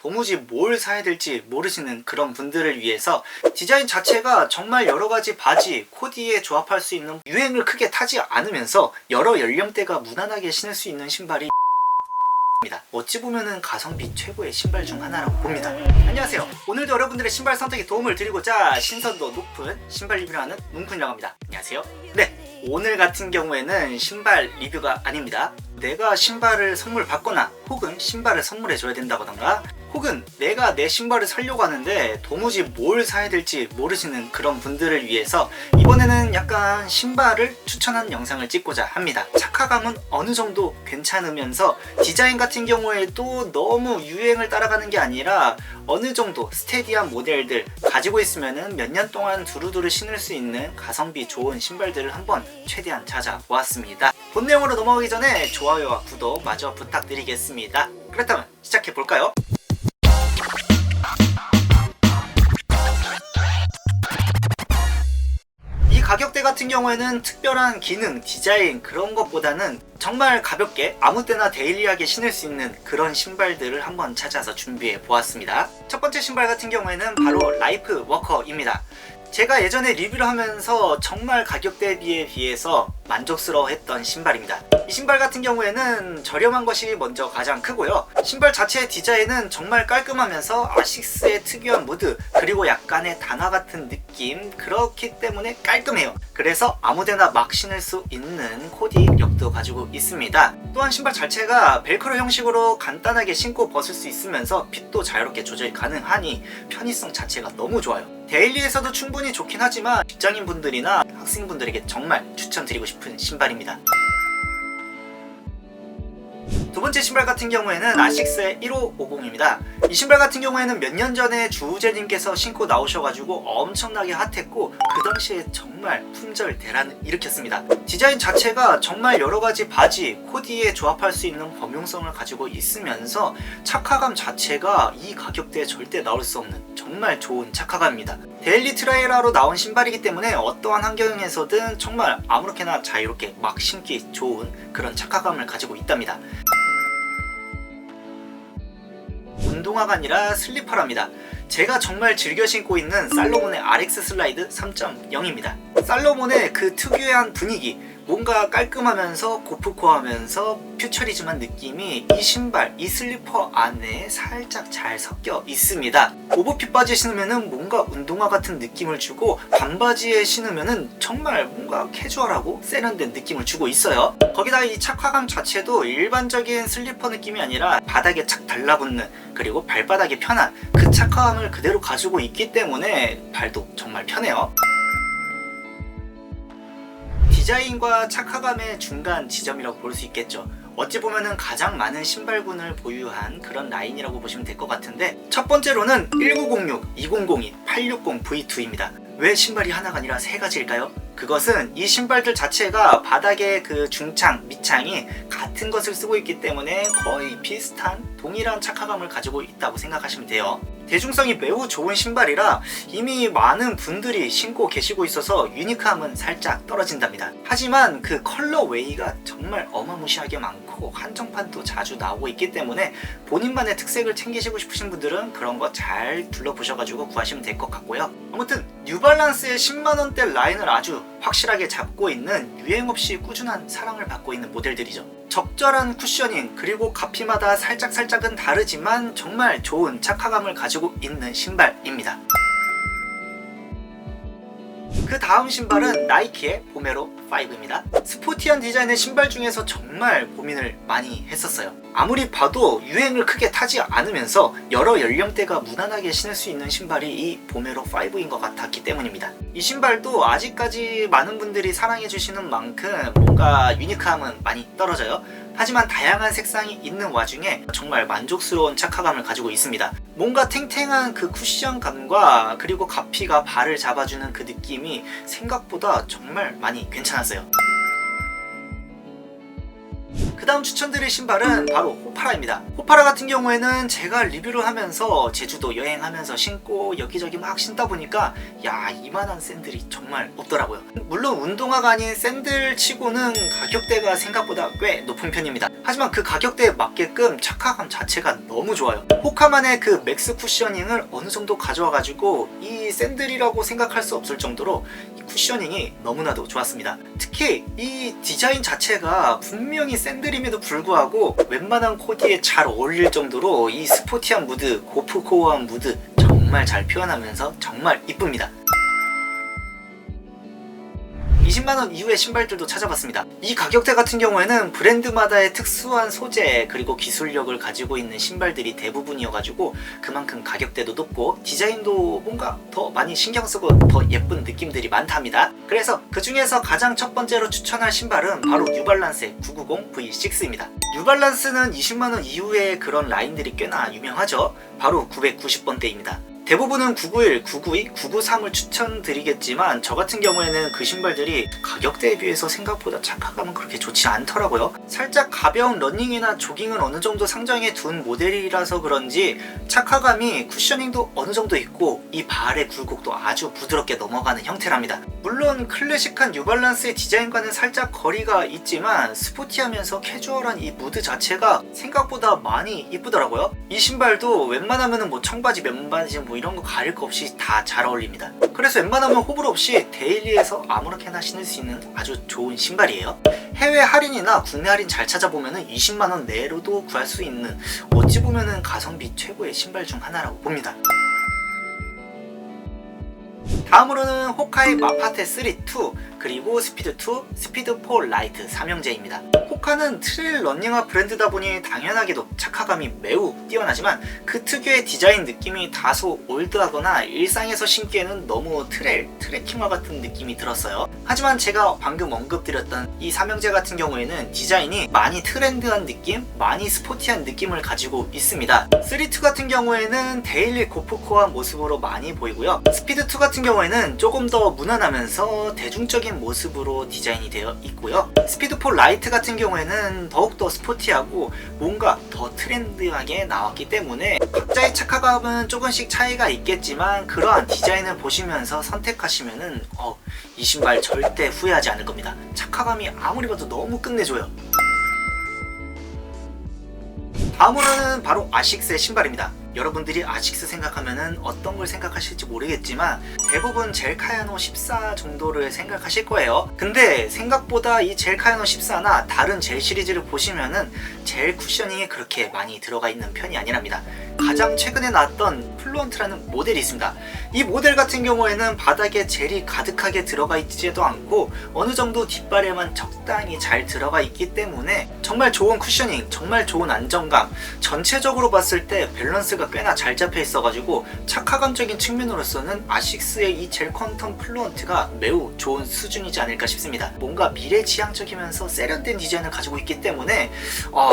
도무지 뭘 사야 될지 모르시는 그런 분들을 위해서 디자인 자체가 정말 여러가지 바지, 코디에 조합할 수 있는 유행을 크게 타지 않으면서 여러 연령대가 무난하게 신을 수 있는 신발이 어찌 보면은 가성비 최고의 신발 중 하나라고 봅니다. 안녕하세요. 오늘도 여러분들의 신발 선택에 도움을 드리고자 신선도 높은 신발 리뷰를 하는 뭉쿤이라고 합니다. 안녕하세요. 네, 오늘 같은 경우에는 신발 리뷰가 아닙니다. 내가 신발을 선물 받거나 혹은 신발을 선물해 줘야 된다거나 혹은 내가 내 신발을 사려고 하는데 도무지 뭘 사야 될지 모르시는 그런 분들을 위해서 이번에는 약간 신발을 추천하는 영상을 찍고자 합니다. 착화감은 어느 정도 괜찮으면서 디자인 같은 경우에도 너무 유행을 따라가는 게 아니라 어느 정도 스테디한 모델들 가지고 있으면은 몇 년 동안 두루두루 신을 수 있는 가성비 좋은 신발들을 한번 최대한 찾아보았습니다. 본 내용으로 넘어가기 전에 좋아요와 구독 마저 부탁드리겠습니다. 그렇다면 시작해 볼까요? 이 가격대 같은 경우에는 특별한 기능, 디자인 그런 것보다는 정말 가볍게 아무 때나 데일리하게 신을 수 있는 그런 신발들을 한번 찾아서 준비해 보았습니다. 첫 번째 신발 같은 경우에는 바로 라이프 워커입니다. 제가 예전에 리뷰를 하면서 정말 가격대에 비해서 만족스러워했던 신발입니다. 이 신발 같은 경우에는 저렴한 것이 먼저 가장 크고요. 신발 자체의 디자인은 정말 깔끔하면서 아식스의 특유한 무드 그리고 약간의 단화 같은 느낌, 그렇기 때문에 깔끔해요. 그래서 아무데나 막 신을 수 있는 코디력도 가지고 있습니다. 또한 신발 자체가 벨크로 형식으로 간단하게 신고 벗을 수 있으면서 핏도 자유롭게 조절이 가능하니 편의성 자체가 너무 좋아요. 데일리에서도 충분히 좋긴 하지만 직장인분들이나 학생분들에게 정말 추천드리고 싶은 신발입니다. 두 번째 신발 같은 경우에는 아식스의 1550입니다. 이 신발 같은 경우에는 몇 년 전에 주우재님께서 신고 나오셔가지고 엄청나게 핫했고 그 당시에 정말 품절 대란을 일으켰습니다. 디자인 자체가 정말 여러가지 바지, 코디에 조합할 수 있는 범용성을 가지고 있으면서 착화감 자체가 이 가격대에 절대 나올 수 없는 정말 좋은 착화감입니다. 데일리 트라이라로 나온 신발이기 때문에 어떠한 환경에서든 정말 아무렇게나 자유롭게 막 신기 좋은 그런 착화감을 가지고 있답니다. 운동화가 아니라 슬리퍼랍니다. 제가 정말 즐겨 신고 있는 살로몬의 RX 슬라이드 3.0입니다. 살로몬의 그 특유한 분위기, 뭔가 깔끔하면서 고프코하면서 퓨처리즘한 느낌이 이 신발, 이 슬리퍼 안에 살짝 잘 섞여 있습니다. 오버핏 바지에 신으면 뭔가 운동화 같은 느낌을 주고 반바지에 신으면 정말 뭔가 캐주얼하고 세련된 느낌을 주고 있어요. 거기다 이 착화감 자체도 일반적인 슬리퍼 느낌이 아니라 바닥에 착 달라붙는 그리고 발바닥이 편한 그 착화감을 그대로 가지고 있기 때문에 발도 정말 편해요. 디자인과 착화감의 중간 지점이라고 볼 수 있겠죠. 어찌 보면은 가장 많은 신발군을 보유한 그런 라인이라고 보시면 될 것 같은데 첫 번째로는 1906, 2002, 860 V2입니다. 왜 신발이 하나가 아니라 세 가지일까요? 그것은 이 신발들 자체가 바닥의 그 중창, 밑창이 같은 것을 쓰고 있기 때문에 거의 비슷한 동일한 착화감을 가지고 있다고 생각하시면 돼요. 대중성이 매우 좋은 신발이라 이미 많은 분들이 신고 계시고 있어서 유니크함은 살짝 떨어진답니다. 하지만 그 컬러웨이가 정말 어마무시하게 많고 한정판도 자주 나오고 있기 때문에 본인만의 특색을 챙기시고 싶으신 분들은 그런 거 잘 둘러보셔가지고 구하시면 될 것 같고요. 아무튼 뉴발란스의 10만원대 라인을 아주 확실하게 잡고 있는 유행 없이 꾸준한 사랑을 받고 있는 모델들이죠. 적절한 쿠셔닝 그리고 가피마다 살짝은 다르지만 정말 좋은 착화감을 가지고 있는 신발입니다. 그 다음 신발은 나이키의 보메로 5입니다. 스포티한 디자인의 신발 중에서 정말 고민을 많이 했었어요. 아무리 봐도 유행을 크게 타지 않으면서 여러 연령대가 무난하게 신을 수 있는 신발이 이 보메로 5인 것 같았기 때문입니다. 이 신발도 아직까지 많은 분들이 사랑해 주시는 만큼 뭔가 유니크함은 많이 떨어져요. 하지만 다양한 색상이 있는 와중에 정말 만족스러운 착화감을 가지고 있습니다. 뭔가 탱탱한 그 쿠션감과 그리고 가피가 발을 잡아주는 그 느낌이 생각보다 정말 많이 괜찮았어요. 그 다음 추천드릴 신발은 바로 호파라입니다. 호파라 같은 경우에는 제가 리뷰를 하면서 제주도 여행하면서 신고 여기저기 막 신다 보니까 야, 이만한 샌들이 정말 없더라고요. 물론 운동화가 아닌 샌들 치고는 가격대가 생각보다 꽤 높은 편입니다. 하지만 그 가격대에 맞게끔 착화감 자체가 너무 좋아요. 호카만의 그 맥스 쿠셔닝을 어느 정도 가져와가지고 이 샌들이라고 생각할 수 없을 정도로 이 쿠셔닝이 너무나도 좋았습니다. 특히 이 디자인 자체가 분명히 샌들임에도 불구하고 웬만한 코디에 잘 어울릴 정도로 이 스포티한 무드, 고프코어한 무드 정말 잘 표현하면서 정말 이쁩니다. 20만원 이후의 신발들도 찾아봤습니다. 이 가격대 같은 경우에는 브랜드마다의 특수한 소재 그리고 기술력을 가지고 있는 신발들이 대부분이어가지고 그만큼 가격대도 높고 디자인도 뭔가 더 많이 신경쓰고 더 예쁜 느낌들이 많답니다. 그래서 그 중에서 가장 첫 번째로 추천할 신발은 바로 뉴발란스의 990 V6입니다. 뉴발란스는 20만원 이후의 그런 라인들이 꽤나 유명하죠. 바로 990번대입니다. 대부분은 991, 992, 993을 추천드리겠지만 저 같은 경우에는 그 신발들이 가격대에 비해서 생각보다 착화감은 그렇게 좋지 않더라고요. 살짝 가벼운 러닝이나 조깅을 어느 정도 상정해 둔 모델이라서 그런지 착화감이 쿠셔닝도 어느 정도 있고 이 발의 굴곡도 아주 부드럽게 넘어가는 형태랍니다. 물론 클래식한 뉴발란스의 디자인과는 살짝 거리가 있지만 스포티하면서 캐주얼한 이 무드 자체가 생각보다 많이 이쁘더라고요. 이 신발도 웬만하면 뭐 청바지, 맨바지 뭐 이런 거 가릴 거 없이 다 잘 어울립니다. 그래서 웬만하면 호불호 없이 데일리에서 아무렇게나 신을 수 있는 아주 좋은 신발이에요. 해외 할인이나 국내 할인 잘 찾아보면 20만원 내로도 구할 수 있는 어찌 보면 가성비 최고의 신발 중 하나라고 봅니다. 다음으로는 호카의 마파테 3-2 그리고 스피드2, 스피드4 라이트 3형제입니다. 호카는 트레일 러닝화 브랜드다 보니 당연하게도 착화감이 매우 뛰어나지만 그 특유의 디자인 느낌이 다소 올드하거나 일상에서 신기에는 너무 트레킹화 같은 느낌이 들었어요. 하지만 제가 방금 언급드렸던 이 3형제 같은 경우에는 디자인이 많이 트렌드한 느낌, 많이 스포티한 느낌을 가지고 있습니다. 3-2 같은 경우에는 데일리 고프코어한 모습으로 많이 보이고요. 스피드2 같은 경우에는 조금 더 무난하면서 대중적인 모습으로 디자인이 되어 있고요. 스피드4 라이트 같은 경우에는 더욱더 스포티하고 뭔가 더 트렌디하게 나왔기 때문에 각자의 착화감은 조금씩 차이가 있겠지만 그러한 디자인을 보시면서 선택하시면은 이 신발 절대 후회하지 않을 겁니다. 착화감이 아무리 봐도 너무 끝내줘요. 다음으로는 바로 아식스의 신발입니다. 여러분들이 아식스 생각하면은 어떤 걸 생각하실지 모르겠지만 대부분 젤카야노 14 정도를 생각하실 거예요. 근데 생각보다 이 젤카야노 14나 다른 젤 시리즈를 보시면은 젤 쿠셔닝이 그렇게 많이 들어가 있는 편이 아니랍니다. 가장 최근에 나왔던 플루언트라는 모델이 있습니다. 이 모델 같은 경우에는 바닥에 젤이 가득하게 들어가 있지도 않고 어느 정도 뒷발에만 적당히 잘 들어가 있기 때문에 정말 좋은 쿠셔닝, 정말 좋은 안정감, 전체적으로 봤을 때 밸런스가 꽤나 잘 잡혀 있어가지고 착화감적인 측면으로서는 아식스의 이 젤 퀀텀 플루언트가 매우 좋은 수준이지 않을까 싶습니다. 뭔가 미래지향적이면서 세련된 디자인을 가지고 있기 때문에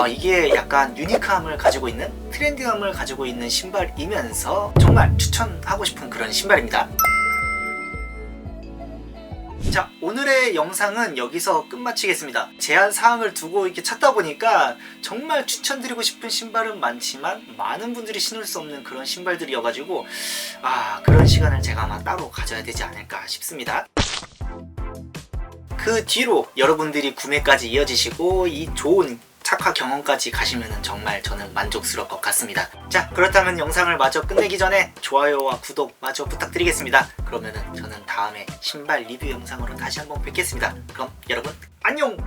이게 약간 유니크함을 가지고 있는, 트렌디함을 가지고 있는 신발이면서 정말 추천하고 싶은 그런 신발입니다. 자, 오늘의 영상은 여기서 끝마치겠습니다. 제한 사항을 두고 이렇게 찾다 보니까 정말 추천드리고 싶은 신발은 많지만 많은 분들이 신을 수 없는 그런 신발들이어가지고 그런 시간을 제가 아마 따로 가져야 되지 않을까 싶습니다. 그 뒤로 여러분들이 구매까지 이어지시고 이 좋은 착화 경험까지 가시면 정말 저는 만족스러울 것 같습니다. 자, 그렇다면 영상을 마저 끝내기 전에 좋아요와 구독 마저 부탁드리겠습니다. 그러면은 저는 다음에 신발 리뷰 영상으로 다시 한번 뵙겠습니다. 그럼 여러분 안녕!